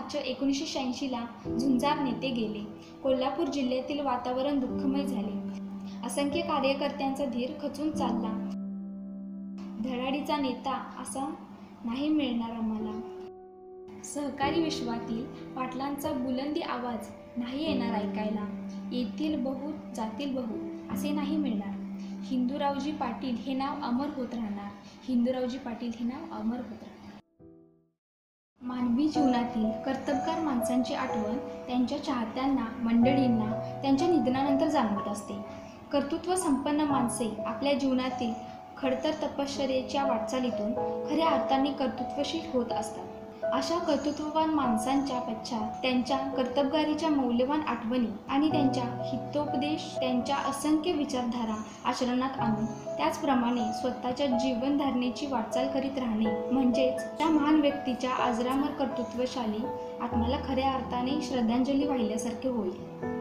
मार्च 1986ला झुंजार नेते गेले। कोल्हापूर जिल्ह्यातील वातावरण दुःखमय झाले। असंख्य कार्यकर्त्यांचा धीर खचून चालला। धडाडीचा नेता असा नाही मिळणार आम्हाला। सहकारी विश्वातील पाटलांचा बुलंदी आवाज नाही येणार ऐकायला। येतील बहुत जातील बहुत असे नाही मिळणार। हिंदूरावजी पाटील हे नाव अमर होत राहणार। हिंदूरावजी पाटील हे नाव अमर होत राहणार। मानवी जीवनातील कर्तबगार माणसांची आठवण त्यांच्या चाहत्यांना मंडळींना त्यांच्या निधनानंतर जाणवत असते। कर्तृत्व संपन्न माणसे आपल्या जीवनातील खडतर तपश्चर्येच्या वाटचालीतून खऱ्या अर्थाने कर्तृत्वशील होत असतात। अशा कर्तृत्ववान माणसांच्या पश्चात त्यांच्या कर्तबगारीच्या मौल्यवान आठवणी आणि त्यांच्या हितोपदेश त्यांच्या असंख्य विचारधारा आचरणात आणून त्याचप्रमाणे स्वतःच्या जीवनधारणेची वाटचाल करीत राहणे म्हणजेच त्या महान व्यक्तीच्या अजरामर कर्तृत्वशाली आत्म्याला खऱ्या अर्थाने श्रद्धांजली वाहिल्यासारखे होईल।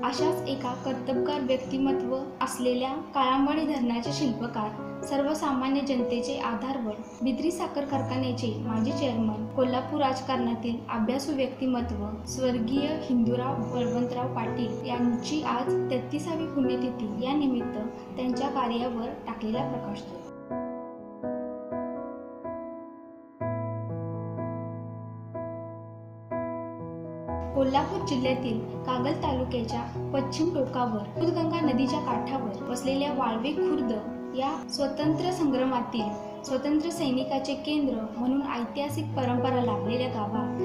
अशाच एका कर्तबगार व्यक्तिमत्व असलेल्या काळामणी धरणाचे शिल्पकार सर्वसामान्य जनतेचे आधारवड बिद्री साखर कारखान्याचे माजी चेअरमन कोल्हापूर राजकारणातील अभ्यासू व्यक्तिमत्व स्वर्गीय हिंदूराव बळवंतराव पाटील यांची आज 33वी पुण्यतिथी या निमित्त त्यांच्या कार्यावर टाकलेला प्रकाश होतो। कोल्हापूर जिल्ह्यातील कागल तालुक्याच्या पश्चिम टोकावर दूधगंगा नदीच्या काठावर वसलेल्या वाळवे खुर्द या स्वतंत्र संग्रामातील स्वतंत्र सैनिकाचे केंद्र म्हणून ऐतिहासिक परंपरा लाभलेल्या गावात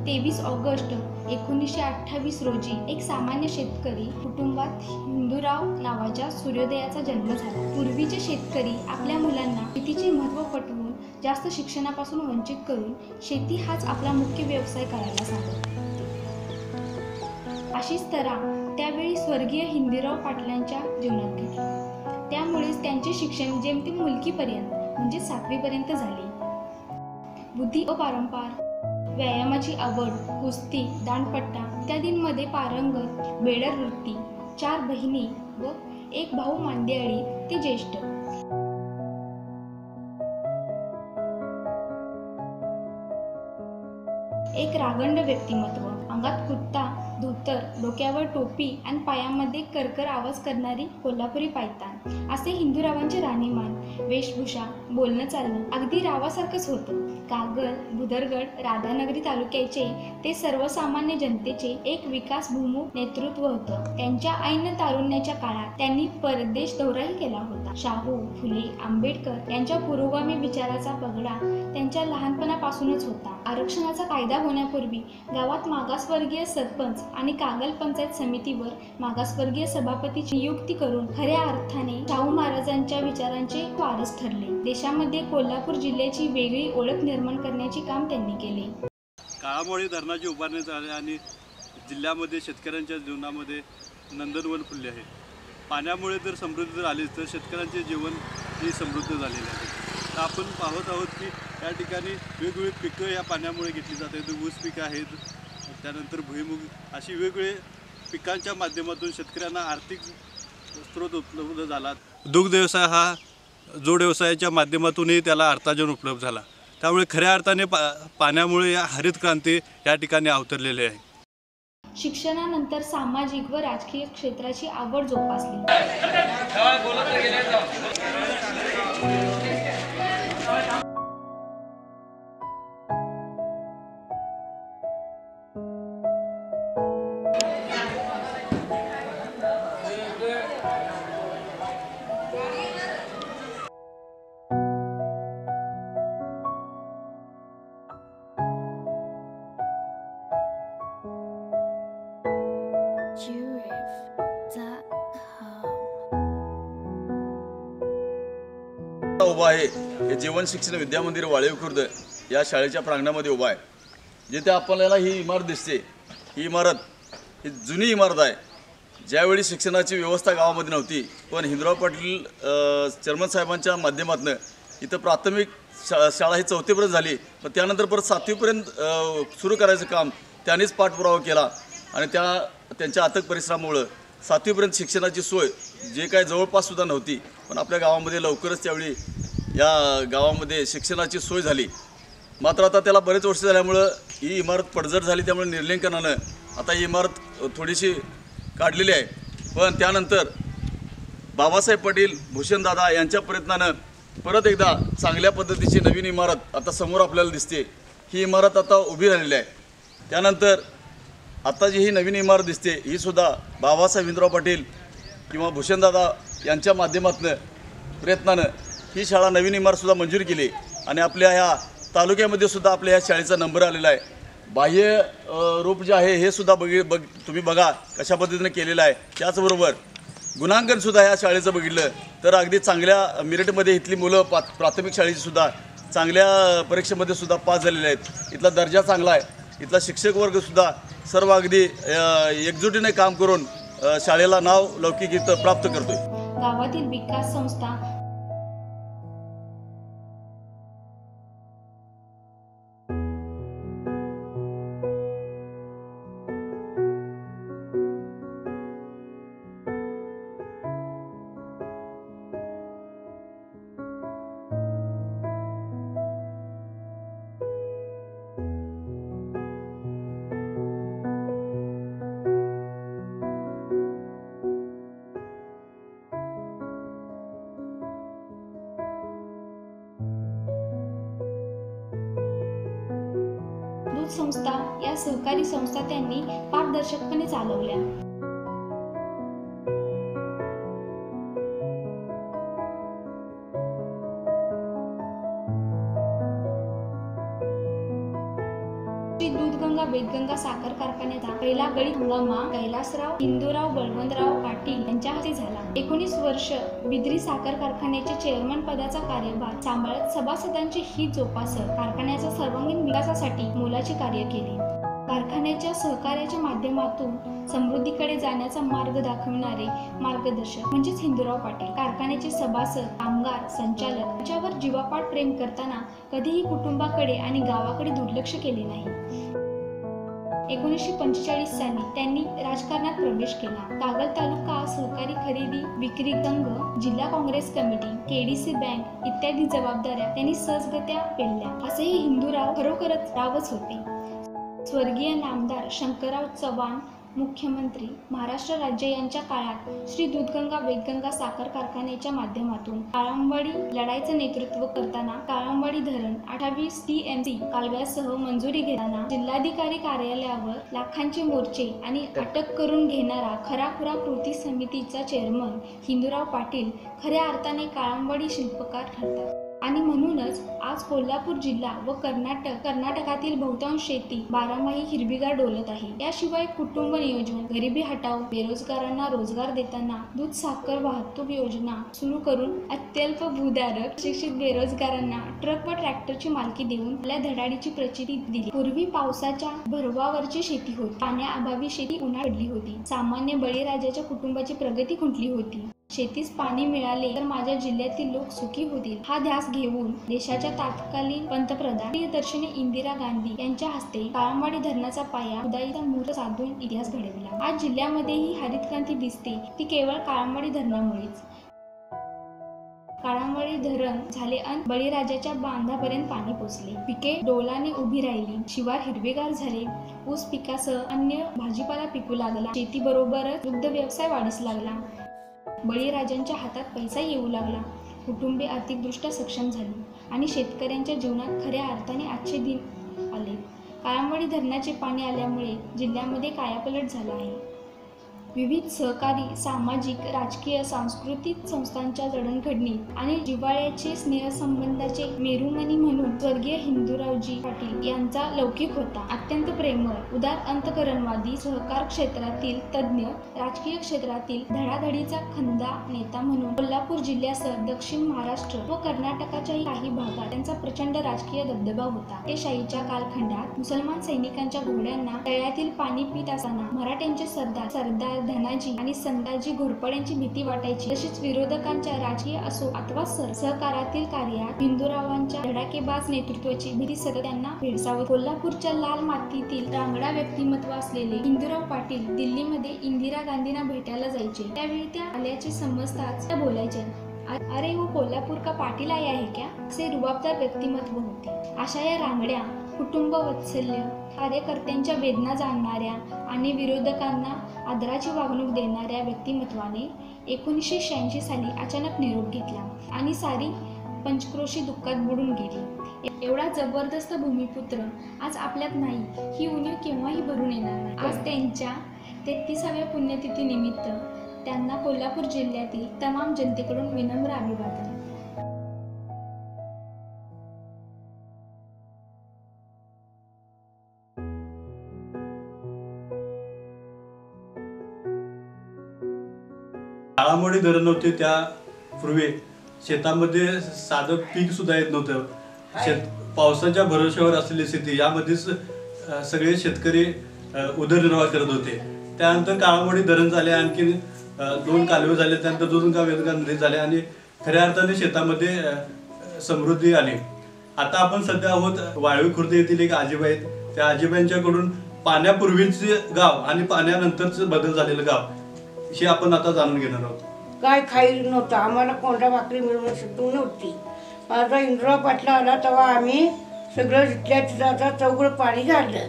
23 ऑगस्ट 1928 रोजी एक सामान्य शेतकरी कुटुंबात हिंदूराव नावाच्या सूर्योदयाचा जन्म झाला। पूर्वीचे शेतकरी आपल्या मुलांना शेतीचे महत्त्व पटवून जास्त शिक्षणापासून वंचित करून शेती हाच आपला मुख्य व्यवसाय करायला सांगत। अशीच तऱ्हा त्यावेळी स्वर्गीय हिंदूराव पाटलांच्या जीवनात घडली। त्यामुळेच त्यांचे शिक्षण जेमतेम मुलकीपर्यंत म्हणजे 7वी पर्यंत झाले। बुद्धी व पारंपार व्यायामाची आवड कुस्ती दांडपट्टा इत्यादींमध्ये पारंगत बेडर वृत्ती 4 बहिणी व 1 भाऊ मांदियाळी ते ज्येष्ठ। एक रागंड व्यक्तिमत्व अंगात कुर्ता धोतर डोक्यावर टोपी आणि पायामध्ये करकर आवाज करणारी कोल्हापुरी पायतान असे हिंदूरावांचे राहणीमान वेशभूषा बोलणं चालणं अगदी रावासारखंच होतं। कागल भुदरगड राधानगरी तालुक्याचे ते सर्वसामान्य जनतेचे एक विकासभूमुख नेतृत्व होतं। त्यांच्या ऐन तारुण्याच्या काळात त्यांनी परदेश दौराही केला होता। शाहू फुले आंबेडकर यांच्या पुरोगामी विचाराचा पगडा त्यांच्या लहानपणापासूनच होता। आरक्षणाचा कायदा होण्यापूर्वी गावात मागासवर्गीय सरपंच आणि कागल पंचायत समितीवर मागासवर्गीय सभापतीची नियुक्ती करून खऱ्या अर्थाने शाहू महाराजांच्या विचारांचे वारस ठरले। देशामध्ये कोल्हापूर जिल्ह्याची वेगळी ओळख निर्माण करण्याचे काम त्यांनी केले। काळामोडी धरणाची उभारणी झाली आणि जिल्ह्यामध्ये शेतकऱ्यांच्या जीवनामध्ये नंदनवन फुलले आहे। पाण्यामुळे जर समृद्धी जर आली तर शेतकऱ्यांचे जीवन हे समृद्ध झालेले आहे। तर आपण पाहत आहोत की या ठिकाणी वेगवेगळी पिकं या पाण्यामुळे घेतली जातात। ऊस पिकं आहेत, त्यानंतर भुईमुग अशी वेगवेगळे पिकांच्या माध्यमातून शेतकऱ्यांना आर्थिक स्रोत उपलब्ध झाला। दुग्ध व्यवसाय हा जोड व्यवसायाच्या माध्यमातूनही त्याला अर्थार्जन उपलब्ध झाला। त्यामुळे खऱ्या अर्थाने पाण्यामुळे या हरित क्रांती या ठिकाणी अवतरलेली आहे। शिक्षणानंतर सामाजिक व राजकीय क्षेत्राची आवड जोपासली। उभा आहे हे जीवन शिक्षण विद्यामंदिर वाळवे खुर्द या शाळेच्या प्रांगणामध्ये उभा आहे। जिथे आपल्याला ही इमारत दिसते, ही इमारत ही जुनी इमारत आहे। ज्यावेळी शिक्षणाची व्यवस्था गावामध्ये नव्हती, पण हिंदूराव पाटील चेअरमन साहेबांच्या माध्यमातून इथं प्राथमिक शाळा ही 4थीपर्यंत झाली, पण त्यानंतर परत 7वीपर्यंत सुरू करायचं काम त्यांनीच पाठपुरावा केला आणि त्यांच्या अथक परिश्रमामुळे 7वीपर्यंत शिक्षणाची सोय जे काय जवळपास सुद्धा नव्हती, पण आपल्या गावामध्ये लवकरच त्यावेळी या गावामध्ये शिक्षणाची सोय झाली। मात्र आता त्याला बरेच वर्ष झाल्यामुळं ही इमारत पडझड झाली, त्यामुळे निर्लिंकनानं आता ही इमारत थोडीशी काढलेली आहे. पण त्यानंतर बाबासाहेब पाटील, भूषणदादा यांच्या प्रयत्नानं परत एकदा चांगल्या पद्धतीची नवीन इमारत आता समोर आपल्याला दिसते. ही इमारत आता उभी राहिलेली आहे. त्यानंतर आता जी ही नवीन इमारत दिसते ही सुद्धा बाबासाहेब पाटील किंवा भूषणदादा यांच्या माध्यमातून प्रयत्नानं ही शाळा नवीन इमारतसुद्धा मंजूर केली आणि आपल्या ह्या तालुक्यामध्ये सुद्धा आपल्या ह्या शाळेचा नंबर आलेला आहे. बाह्य रूप जे आहे हे सुद्धा तुम्ही बघा कशा पद्धतीने केलेलं आहे. त्याचबरोबर गुणांकनसुद्धा ह्या शाळेचं बघितलं तर अगदी चांगल्या मेरिटमध्ये इथली मुलं प्राथमिक शाळेचीसुद्धा चांगल्या परीक्षेमध्ये सुद्धा पास झालेले आहेत. इथला दर्जा चांगला आहे. इथला शिक्षक वर्गसुद्धा सर्व अगदी एकजुटीने काम करून शाळेला नाव लौकिक इथं प्राप्त करतोय. गावातील विकास संस्था दूध संस्था या सहकारी संस्था त्यांनी पारदर्शकपणे चालवल्या. श्री दूधगंगा वेदगंगा साखर कारखान्याचा पहिला गळी हंगामा कैलासराव हिंदूराव बळवंतराव पाटील यांच्या हाती झाला. 19 वर्ष बिद्री साखर कारखान्याचे चेअरमन पदाचा कार्यभार सांभाळत सभासदांचे हित जोपासत कारखान्याच्या सर्वांगीण विकासासाठी मोलाचे कार्य केले. कारखान्याच्या सहकार्याच्या माध्यमातून समृद्धीकडे जाण्याचा मार्ग दाखविणारे मार्गदर्शक म्हणजेच हिंदूराव पाटील. कारखान्याचे सभासद, कामगार, संचालक यांच्यावर जीवापाड प्रेम करताना कधीही कुटुंबाकडे आणि गावाकडे दुर्लक्ष केले नाही. 1945 साली त्यांनी राजकारणात प्रवेश केला. कागल तालुका सहकारी खरेदी विक्री संघ, जिल्हा काँग्रेस कमिटी, केडीसी बँक इत्यादी जबाबदाऱ्या त्यांनी सहजगत्या पेलल्या. असेही हिंदूराव खरोखरच रावच होते. स्वर्गीय नामदार शंकरराव चव्हाण मुख्यमंत्री महाराष्ट्र राज्य यांच्या काळात श्री दूधगंगा वेदगंगा साखर कारखान्याच्या माध्यमातून काळंबवाडी लढाईचं नेतृत्व करताना काळंबवाडी धरण 28 TMC कालव्यासह मंजुरी घेताना जिल्हाधिकारी कार्यालयावर लाखांचे मोर्चे आणि अटक करून घेणारा खराखुरा कृती समितीचा चेअरमन हिंदूराव पाटील खऱ्या अर्थाने काळंबवाडी शिल्पकार ठरतात. आणि म्हणूनच आज कोल्हापूर जिल्हा व कर्नाटकातील बहुतांश शेती बारामाही हिरवीगार डोलत आहे. याशिवाय कुटुंब नियोजन, गरिबी हटाव, बेरोजगारांना रोजगार देताना दूध साखर वाहतूक योजना सुरू करून अत्यल्प भूधारक शिक्षित बेरोजगारांना ट्रक व ट्रॅक्टरची मालकी देऊन आपल्या धडाडीची प्रचिती दिली. पूर्वी पावसाच्या भरवावरची शेती होती. पाण्याअभावी शेती उन्हाळ पडली होती. सामान्य बळीराजाच्या कुटुंबाची प्रगती खुंटली होती. शेतीस पाणी मिळाले तर माझ्या जिल्ह्यातील लोक सुखी होतील हा ध्यास घेऊन देशाच्या तत्कालीन पंतप्रधान प्रियदर्शनी इंदिरा गांधी यांच्या हस्ते काळंबवाडी धरणाचा पाया खुदाईचा मुहूर्त साधून इतिहास घडविला. आज जिल्ह्यामध्ये ही हरित क्रांती दिसते ती केवळ काळंबवाडी धरणामुळेच. काळंबवाडी धरण झाले अन बळीराजाच्या बांधापर्यंत पाणी पोचले. पिके डोलाने उभी राहिली. शिवार हिरवेगार झाले. ऊस पिकासह अन्य भाजीपाला पिकू लागला. शेतीबरोबरच दुग्ध व्यवसाय वाढीस लागला. बळीराजांच्या हातात पैसा येऊ लागला. कुटुंबे आर्थिकदृष्ट्या सक्षम झाली आणि शेतकऱ्यांच्या जीवनात खऱ्या अर्थाने आजचे दिन आले. काळंबवाडी धरणाचे पाणी आल्यामुळे जिल्ह्यामध्ये कायापालट झाला आहे. विविध सहकारी, सामाजिक, राजकीय, सांस्कृतिक संस्थांच्या जडणघडणीत आणि जिव्हाळ्याचे स्नेहसंबंधाचे मेरुमणी म्हणून स्वर्गीय हिंदूरावजी पाटील यांचा लौकिक होता. अत्यंत प्रेमळ, उदार, अंतःकरणवादी, सहकार क्षेत्रातील तज्ज्ञ, राजकीय क्षेत्रातील धडाधडीचा खंदा नेता म्हणून कोल्हापूर जिल्ह्यासह दक्षिण महाराष्ट्र व कर्नाटकाच्याही काही भागात त्यांचा प्रचंड राजकीय दबदबा होता. एकेकाळच्या कालखंडात मुसलमान सैनिकांच्या घोड्यांना तळ्यातील पाणी पित असताना मराठ्यांचे सरदार धनाजी आणि संताजी घोरपड्यांची भीती वाटायची. तसेच विरोधकांच्या राजकीय असो अथवा सहकारातील कार्यात हिंदूरावांच्या धडाकेबाज नेतृत्वाची भीती सतत त्यांना भेडसावत. कोल्हापूरच्या लाल मातीतील रांगडा व्यक्तिमत्व असलेले हिंदूराव पाटील दिल्लीमध्ये इंदिरा गांधींना भेटायला जायचे. त्यावेळी त्या आल्याचे समजताच त्या बोलायच्या, अरे वो कोल्हापूर का पाटील आया है क्या असे रुबाबदार व्यक्तिमत्व होते. अशा या रांगड्या कुटुंब वात्सल्य कार्यकर्त्यांच्या वेदना जाणणाऱ्या आणि विरोधकांना आदराची वागणूक देणाऱ्या व्यक्तिमत्वाने 1986 साली अचानक निरोप घेतला आणि सारी पंचक्रोशी दुःखात बुडून गेली. एवढा जबरदस्त भूमिपुत्र आज आपल्यात नाही ही उणीव केव्हाही भरून येणार नाही. आज त्यांच्या 33व्या पुण्यतिथीनिमित्त त्यांना कोल्हापूर जिल्ह्यातील तमाम जनतेकडून विनम्र अभिवादन. काळामोडी धरण नव्हते त्या पूर्वी शेतामध्ये साधं पीक सुद्धा येत नव्हतं. पावसाच्या भरोश्यावर असलेली स्थिती यामध्येच सगळे शेतकरी उदरनिर्वाह करत होते. त्यानंतर काळामोडी धरण झाले, आणखी 2 कालवे झाले, त्यानंतर 2 वेदका नदी झाले आणि खऱ्या अर्थाने शेतामध्ये समृद्धी आली. आता आपण सध्या आहोत वाळवी खुर्द येथील एक आजीबाई आहेत. त्या आजीबाईंच्याकडून पाण्यापूर्वीचे गाव आणि पाण्यानंतरचं बदल झालेलं गाव हे आपण आता जाणून घेणार आहोत. काय खाईल नव्हतं, आम्हाला कोंडा भाकरी मिळवून सुटू नव्हती. माझा इंद्राव पाटला आला तेव्हा आम्ही सगळं जिथल्या तिथं चौघड पाणी झालं.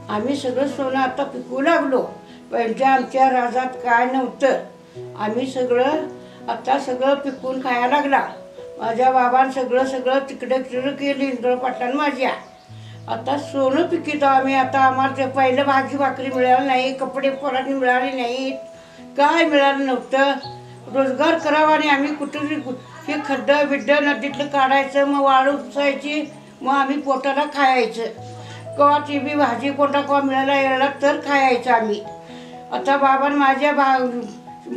आम्ही सगळं सोनं आता पिकवू लागलो. पहिल्या आमच्या राजात काय नव्हतं, आम्ही आता सगळं पिकवून खायला लागला. माझ्या बाबान सगळं तिकडे केलं इंद्राव पाटलानं माझ्या. आता सोनं पिकितो आम्ही. आता आम्हाला ते पहिलं भाजी भाकरी मिळाली नाही, कपडे पोरांनी मिळाले नाहीत, काय मिळालं नव्हतं. रोजगार करावा आणि आम्ही कुठे हे खड्डं बिड्डं नदीतलं काढायचं, मग वाळू पुसायची, मग आम्ही पोटाला खायचं. केव्हा ती बी भाजी कोणता केव्हा मिळायला यायला तर खायचं आम्ही. आता बाबान माझ्या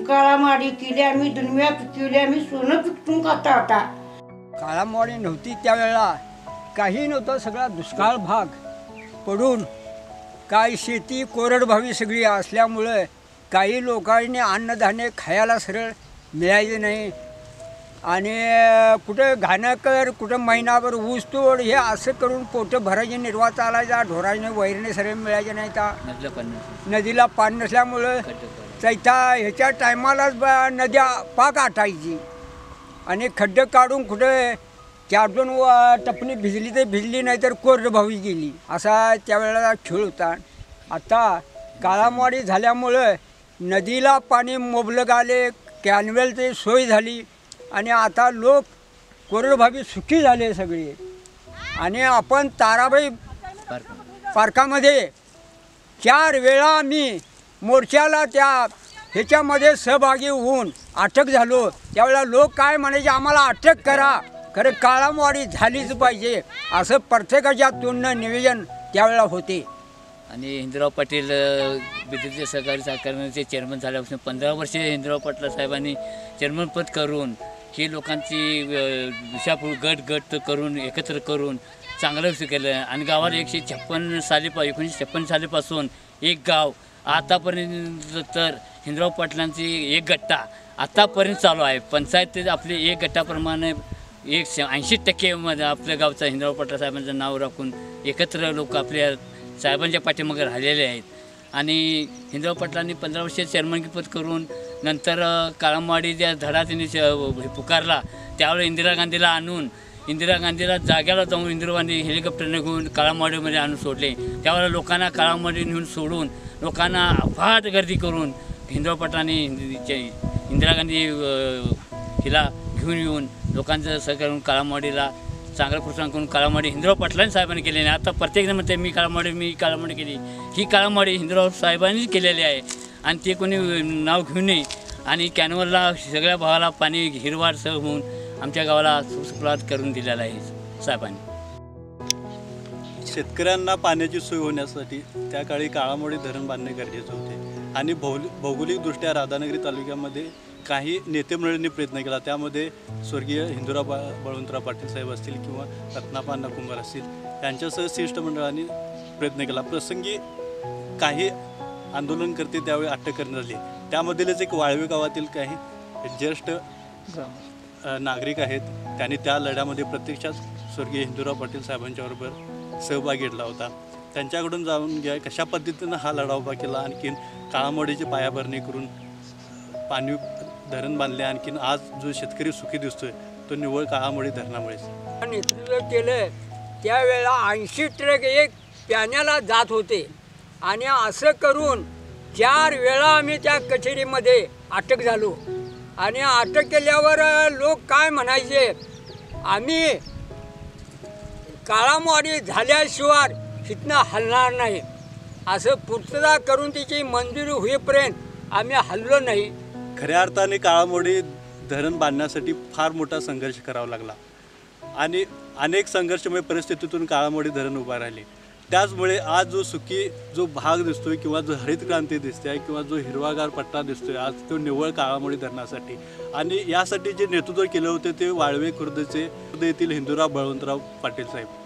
काळामाडी केली, आम्ही दुनिया पिकवली, आम्ही सोनं पिकवून खाता होता. काळामोडी नव्हती त्यावेळेला, काही नव्हतं. सगळा दुष्काळ भाग पडून काय शेती कोरडभावी सगळी असल्यामुळं काही लोकांनी अन्नधान्य खायला सरळ मिळायचे नाही. आणि कुठं घाणं कर, कुठं महिनाभर ऊस तोड, हे असं करून पोटं भरायचे, निर्वाह चालायचा. ढोराने वैरणे सरळ मिळायचे नाही. नदीला पाणी नसल्यामुळं चैता ह्याच्या टायमालाच नद्या पाक आटायची आणि खड्डे काढून कुठं 4-2 टपणी भिजली तर भिजली, नाही तर कोरडभावी गेली. असा त्यावेळेला खेळ होता. आता काळामोडी झाल्यामुळं नदीला पाणी मोबलक आले, कॅनवेलची सोय झाली आणि आता लोक कोरडभावी सुखी झाले सगळे. आणि आपण ताराबाई पार्कामध्ये 4 वेळा आम्ही मोर्चाला त्या ह्याच्यामध्ये सहभागी होऊन अटक झालो. त्यावेळेला लोक काय म्हणायचे, आम्हाला अटक करा, खरं काळामोडी झालीच पाहिजे, असं प्रत्येकाच्या तोंडनं निवेदन त्यावेळेला होते. आणि हिंदराव पाटील बिद्रीचे सहकारी कारखान्याचे चेअरमन झाल्यापासून 15 वर्षे हिंदराव पाटील साहेबांनी चेअरमनपद करून ही लोकांची दिशापूर गट करून एकत्र करून चांगलं विषय केलं. आणि गावाला 1956 सालीपासून एक गाव आतापर्यंत तर हिंदराव पाटलांची एक गट्टा आतापर्यंत चालू आहे. पंचायत आपली एक गट्टाप्रमाणे 80% आपल्या गावचा हिंदराव पाटील साहेबांचं नाव राखून एकत्र लोक आपल्या साहेबांच्या पाठीमागे राहिलेले आहेत. आणि हिंदराव पाटलांनी 15 वर्षे चेअरमनपद करून नंतर काळामोडी ज्या धडा त्यांनी पुकारला त्यावेळेला इंदिरा गांधीला जाग्याला जाऊन इंदिरा गांधी हेलिकॉप्टरने घेऊन काळामोडीमध्ये आणून सोडले. त्यावेळेला लोकांना काळामोडी नेऊन सोडून लोकांना अफाट गर्दी करून हिंदराव पाटलांनी इंदिरा गांधी हिला घेऊन येऊन लोकांचं सहकार्य काळामोडीला चांगलं प्रोत्साहन करून काळामोडी हिंदराव पाटलांनी साहेबांनी केलेली आहे. आता प्रत्येकजण म्हणते मी काळामोडी केली. ही काळामोडी हिंदराव साहेबांनीच केलेली आहे आणि ते कोणी नाव घेऊ नये. आणि कॅनवलला सगळ्या भावाला पाणी हिरवार सह होऊन आमच्या गावाला सुफलात करून दिलेला आहे साहेबांनी. शेतकऱ्यांना पाण्याची सोय होण्यासाठी त्या काळी काळामोडी धरण बांधणे गरजेचे होते. आणि भौगोलिकदृष्ट्या राधानगरी तालुक्यामध्ये काही नेते मंडळींनी प्रयत्न केला. त्यामध्ये स्वर्गीय हिंदूराव बळवंतराव पाटील साहेब असतील किंवा रत्नापान कुंभार असतील यांच्यासह शिष्टमंडळांनी प्रयत्न केला. प्रसंगी काही आंदोलनकर्ते त्यावेळी अटक करण्यात आली. त्यामधीलच एक वाळवे गावातील काही ज्येष्ठ नागरिक आहेत. त्यांनी त्या लढ्यामध्ये प्रत्यक्षात स्वर्गीय हिंदूराव पाटील साहेबांच्याबरोबर सहभाग घेतला होता. त्यांच्याकडून जाऊन घ्या कशा पद्धतीनं हा लढा उभा केला. आणखीन काळामोडीची पायाभरणी करून पाणी धरण बांधले. आणखीन आज जो शेतकरी सुखी दिसतोय तो निव्वळ काळामोडी धरणामुळेच. नेतृत्व केलं त्यावेळेला 80 ट्रक एक पाण्याला जात होते आणि असं करून 4 वेळा आम्ही त्या कचेरीमध्ये अटक झालो. आणि अटक केल्यावर लोक काय म्हणायचे, आम्ही काळामोडी झाल्याशिवाय इथनं हलणार नाही. असं पूर्तता करून तिची मंजुरी होईपर्यंत आम्ही हललो नाही. खऱ्या अर्थाने काळामोडी धरण बांधण्यासाठी फार मोठा संघर्ष करावा लागला आणि अनेक संघर्षमय परिस्थितीतून काळामोडी धरण उभा राहिले. त्याचमुळे आज जो सुखी जो भाग दिसतोय किंवा जो हरित क्रांती दिसते आहे किंवा जो हिरवागार पट्टा दिसतोय आज तो निव्वळ काळामोडी धरणासाठी. आणि यासाठी जे नेतृत्व केलं होते ते वाळवे खुर्दचे येथील हिंदूराव बळवंतराव पाटील साहेब.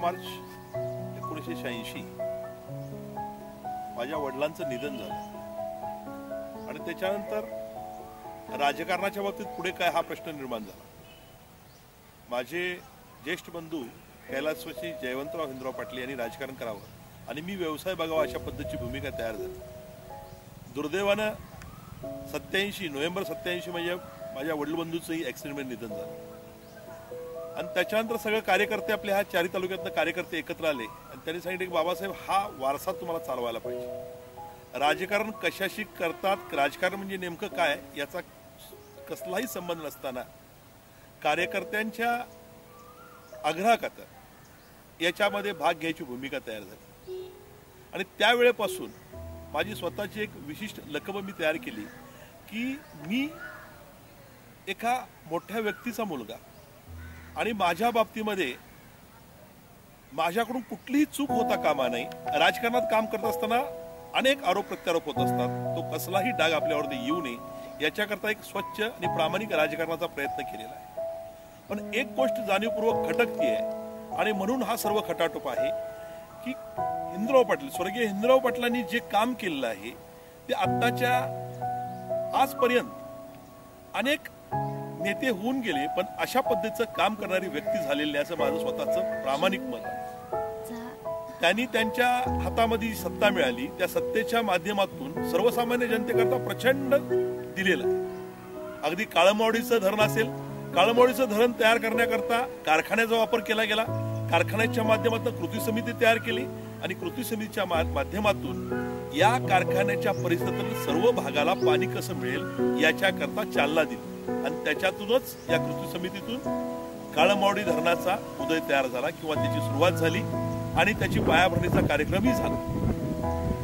मार्च 1986 माझ्या वडिलांचं निधन झालं आणि त्याच्यानंतर राजकारणाच्या बाबतीत पुढे काय हा प्रश्न निर्माण झाला. माझे ज्येष्ठ बंधू कैलासवासी जयवंतराव हिंदूराव पाटील यांनी राजकारण करावं आणि मी व्यवसाय बघावा अशा पद्धतीची भूमिका तयार झाली. दुर्दैवानं 87 नोव्हेंबर 87 म्हणजे माझ्या वडीलबंधूचंही ॲक्सिडेंटमध्ये निधन झालं आणि त्याच्यानंतर सगळे कार्यकर्ते आपले ह्या 4 तालुक्यातनं कार्यकर्ते एकत्र आले आणि त्यांनी सांगितले की बाबासाहेब हा वारसा तुम्हाला चालवायला पाहिजे. राजकारण कशाशी करतात, राजकारण म्हणजे नेमकं काय याचा कसलाही संबंध नसताना कार्यकर्त्यांच्या आग्रहाखातर याच्यामध्ये भाग घ्यायची भूमिका तयार झाली आणि त्यावेळेपासून माझी स्वतःची एक विशिष्ट लकब मी तयार केली की मी एका मोठ्या व्यक्तीचा मुलगा आणि माझ्या बाबतीमध्ये माझ्याकडून कुठलीही चूक होता कामा नाही. राजकारणात काम करत असताना अनेक आरोप प्रत्यारोप होत असतात, तो कसलाही डाग आपल्यावरती येऊ नये याच्याकरता एक स्वच्छ आणि प्रामाणिक राजकारणाचा प्रयत्न केलेला आहे. पण एक गोष्ट जाणीवपूर्वक खटकती आहे आणि म्हणून हा सर्व खटाटोप आहे की हिंदूराव पाटील, स्वर्गीय हिंदूराव पाटलांनी जे काम केलेलं आहे ते आत्ताच्या आजपर्यंत अनेक नेते होऊन गेले पण अशा पद्धतीचं काम करणारी व्यक्ती झालेली असं माझं स्वतःचं प्रामाणिक मत आहे. त्यांनी त्यांच्या हातामध्ये सत्ता मिळाली त्या सत्तेच्या माध्यमातून सर्वसामान्य जनतेकरता प्रचंड दिलेलं आहे. अगदी काळमवाडीचं धरण असेल, काळमवाडीचं धरण तयार करण्याकरता कारखान्याचा वापर केला गेला. कारखान्याच्या माध्यमातून कृती समिती तयार केली आणि कृती समितीच्या माध्यमातून या कारखान्याच्या परिसरातील सर्व भागाला पाणी कसं मिळेल याच्याकरता चालना दिली आणि त्याच्यातूनच या कृती समितीतून काळमवाडी धरणाचा उदय तयार झाला किंवा त्याची सुरुवात झाली आणि त्याची पायाभरणीचा कार्यक्रमही झाला.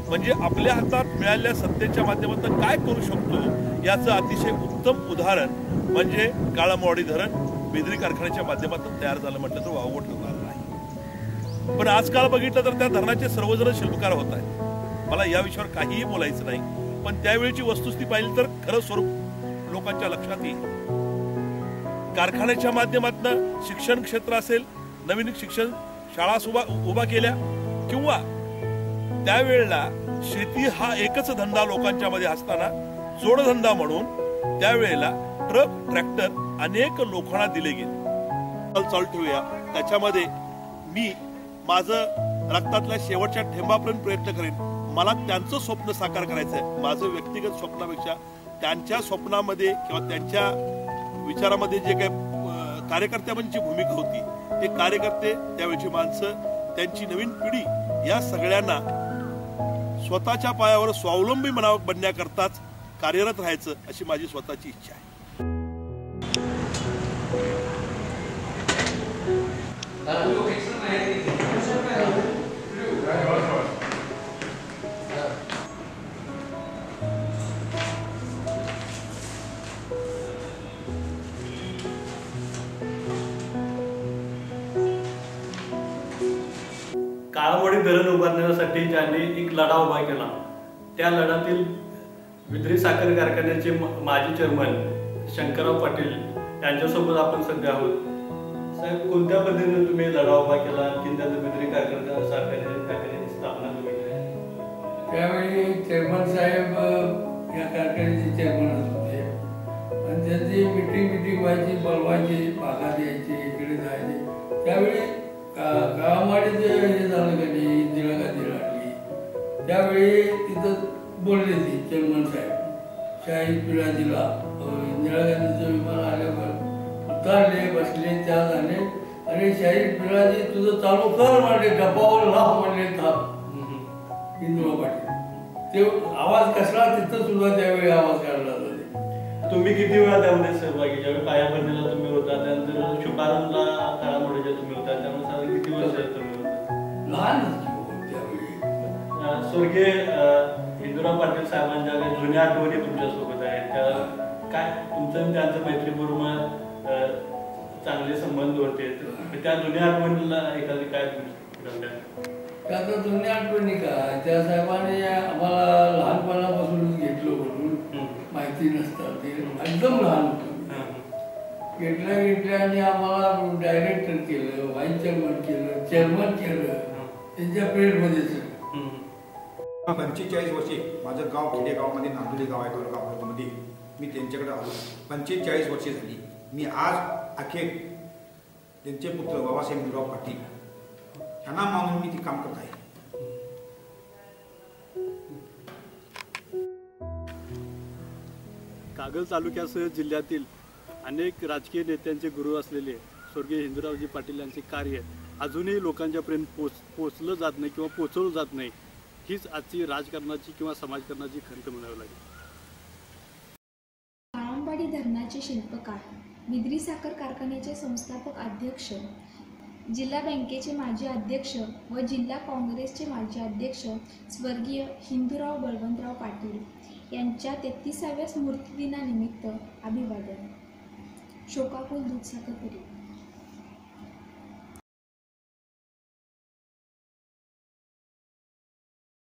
म्हणजे आपल्या हातात मिळालेल्या सत्तेच्या माध्यमातून काय करू शकतो याचं अतिशय उत्तम उदाहरण म्हणजे काळमवाडी धरण बेदरी कारखान्याच्या माध्यमातून तयार झालं म्हटलं तर वावगं ठरणार नाही. पण आजकाल बघितलं तर त्या धरणाचे सर्वजण शिल्पकार होत आहेत. मला या विषयावर काहीही बोलायचं नाही पण त्यावेळीची वस्तुस्थिती पाहिली तर खरं स्वरूप लोकांच्या लक्षात येईल. कारखान्याच्या माध्यमातून शिक्षण क्षेत्र असेल, नवीन शिक्षण शाळा उभा केल्या किंवा त्यावेळेला शेती हा एकच धंदा लोकांच्या मध्ये असताना जोडधंदा म्हणून त्यावेळेला ट्रक ट्रॅक्टर अनेक लोकांना दिले गेले. चालू ठेवूया त्याच्यामध्ये मी माझं रक्तातल्या शेवटच्या थेंबापर्यंत प्रयत्न करेन. मला त्यांचं स्वप्न साकार करायचंय. माझं व्यक्तिगत स्वप्नापेक्षा त्यांच्या स्वप्नामध्ये किंवा त्यांच्या विचारामध्ये जे काही कार्यकर्त्यांची भूमिका होती ते कार्यकर्ते, त्यावेळची माणसं, त्यांची नवीन पिढी या सगळ्यांना स्वतःच्या पायावर स्वावलंबी बनण्याकरताच कार्यरत राहायचं अशी माझी स्वतःची इच्छा आहे. काळामध्ये धरण उभारण्यासाठी ज्यांनी एक लढा उभा केला, त्या लढ्यातील बिद्री साखर कारखान्याचे माजी चेअरमन शंकरराव पाटील यांच्यासोबत आपण सध्या आहोत. साहेब, कोणत्या पद्धतीने तुम्ही लढा उभा केला, आणखी त्याचं बिद्री कारखान्याची स्थापना तुम्ही केली? त्यावेळी चेअरमन साहेब या कारखान्याचे चेअरमन होते आणि त्यांची मिटिंग व्हायची, बोलवायची, भागात यायची, इकडे जायचे. त्यावेळी काळामाडीचे हे झालं का नाही, इंदिरा गांधी लागली त्यावेळी तिथं बोलले ते चेअरमन साहेब शाहीद पिराजीला. इंदिरा गांधीचं विमान आल्यावर उतारले, बसले, त्या झाले, अरे शाहीद पिराजी तुझं चालू कर म्हणले, डब्बावर लाव म्हणले थांब. इंदिरा पाटील ते आवाज कसला तिथं सुद्धा त्यावेळी आवाज काढला जाते. तुम्ही किती वेळा त्यामध्ये सहभागी, ज्यावेळी पायाभरणीला तुम्ही होता, त्यानंतर शुभारंभला काळामोडीच्या तुम्ही होता, त्यामुळे साधारण किती वर्ष तुम्ही होता? लहान त्यावेळी. स्वर्गीय हिंदूराव पाटील साहेबांच्या जुन्या आठवणी तुमच्यासोबत आहेत, त्या काय तुमचं आणि त्यांचं मैत्रीपूर्ण चांगले संबंध होते, त्या जुन्या आठवणीला एखादी काय त्याचा जुन्या आठवणी काय, त्या साहेबांनी आम्हाला लहानपणापासूनच घेतलं म्हणून माहिती नसतं, ते एकदम लहान होतं. घेतल्या आणि आम्हाला डायरेक्टर केलं, व्हाईस चेअरमन केलं, चेअरमन केलं त्यांच्या पिरियडमध्येच. 45 वर्षे माझं गाव खेडेगावामध्ये नांदुली गाव आहे, तालुका अमरावतीमध्ये. मी त्यांच्याकडे आलो 45 वर्षे झाली. मी आज अखेर त्यांचे पुत्र बाबासाहेब हिंदूराव पाटील यांना मानून मी ते काम करत आहे. कागल तालुक्यासह जिल्ह्यातील अनेक राजकीय नेत्यांचे गुरु असलेले स्वर्गीय हिंदूरावजी पाटील यांचे कार्य अजूनही लोकांच्यापर्यंत पोचलं जात नाही किंवा पोचवलं जात नाही. हीच आजची राजकारणाची किंवा समाजकारणाची खंत म्हणावी लागेल. काळंबाडी धरणाचे शिल्पकार, बिद्री साखर कारखान्याचे संस्थापक अध्यक्ष, जिल्हा बँकेचे माजी अध्यक्ष व जिल्हा काँग्रेसचे माजी अध्यक्ष स्वर्गीय हिंदूराव बळवंतराव पाटील यांच्या 33व्या स्मृतिदिनानिमित्त अभिवादन. शोकाकुल दूधसागर परिवार.